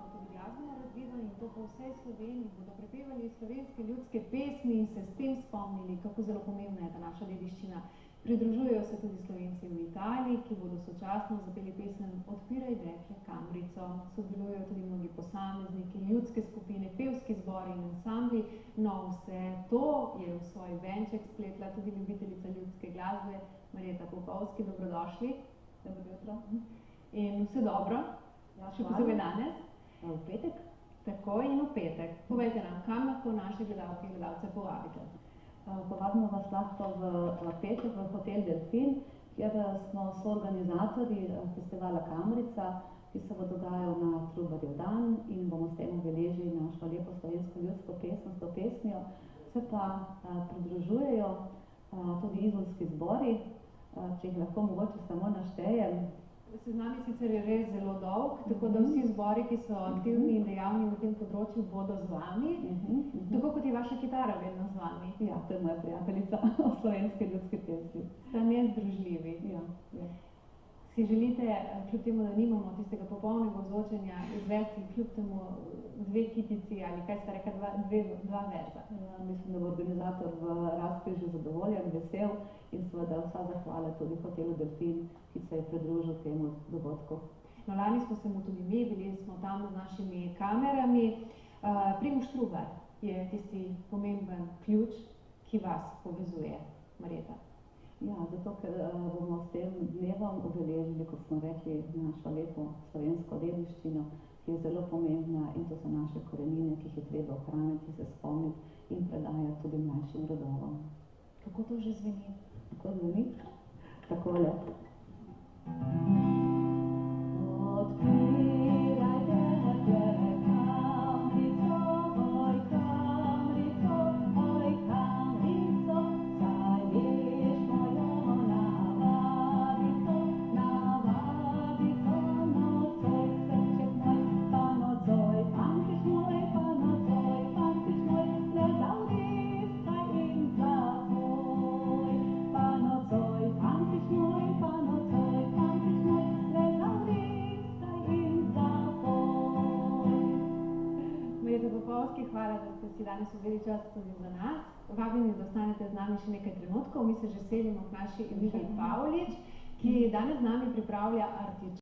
bo tudi glasbeno razvidno in to po vsej Sloveniji. Bodo prepevali slovenske ljudske pesmi in se s tem spomnili, kako zelo pomembna je ta naša dediščina. Pridružujejo se tudi Slovenci v Italiji, ki bodo sočasno zapeli pesem Odpiraj dekle kamrico. Sodelujejo tudi mnogi posamezniki, ljudske skupine, pevski zbori in ansambli. No, vse to je v svoj venček spletla tudi ljubiteljica ljudske glasbe Marjeta Popovski. Dobrodošli. Dobro jutro. In vse dobro. Še posebej danes. V petek. Tako in v petek. Povejte nam, kam lahko naše gledalke in gledalce povabite? Povabimo vas lahko v petek v Hotel Delfin, kjer smo soorganizatorji festivala Kamrica, ki se bo dogajal na Trubarjev dan in bomo s tem obeležili našo lepo slovensko ljudsko pesem s to pesmijo. Se pa pridružujejo tudi izolski zbori, če jih lahko mogoče samo naštejem. Seznam je sicer res zelo dolg, tako da vsi zbori, ki so aktivni in dejavni na tem področju, bodo z vami. Tako kot je vaša kitara vedno z vami. Ja, to je moja prijateljica o slovenske ljudske pesmi. Sta nezdružljivi. Ja. Si želite, kljub temu, da nimamo tistega popolnega ozvočenja, izvesti kljub temu dve kitici ali kaj sta rekla, dva verza? Ja, mislim, da bo organizator v Razkrižju zadovoljen, vesel in seveda vsa zahvala tudi Hotelu Delfin, ki se je pridružil temu dogodku. No, lani smo se mu tudi mi, bili smo tam z našimi kamerami. Primož Trubar je tisti pomemben ključ, ki vas povezuje, Marjeta. Ja, zato ker bomo s tem dnevom obeležili, kot smo rekli, našo lepo slovensko dediščino, ki je zelo pomembna in to so naše korenine, ki jih je treba ohraniti, se spomniti in predajati tudi mlajšim rodovom. Kako to že zveni? Kako zveni? Takole. Odpiraj dekle kamrico, oj kamrico, oj kamrico, saj veš mojo navabico, nocoj srček moj, pa nocoj, fantič moj, le zavrisaj in zapoj, pa nocoj, fantič moj, le Marjeta Popovski, hvala, da ste si danes vzeli čas tudi za nas. Vabim, da ostanete z nami še nekaj trenutkov. Mi se že selimo k naši Vidi Pavlič, ki danes z nami pripravlja artičok.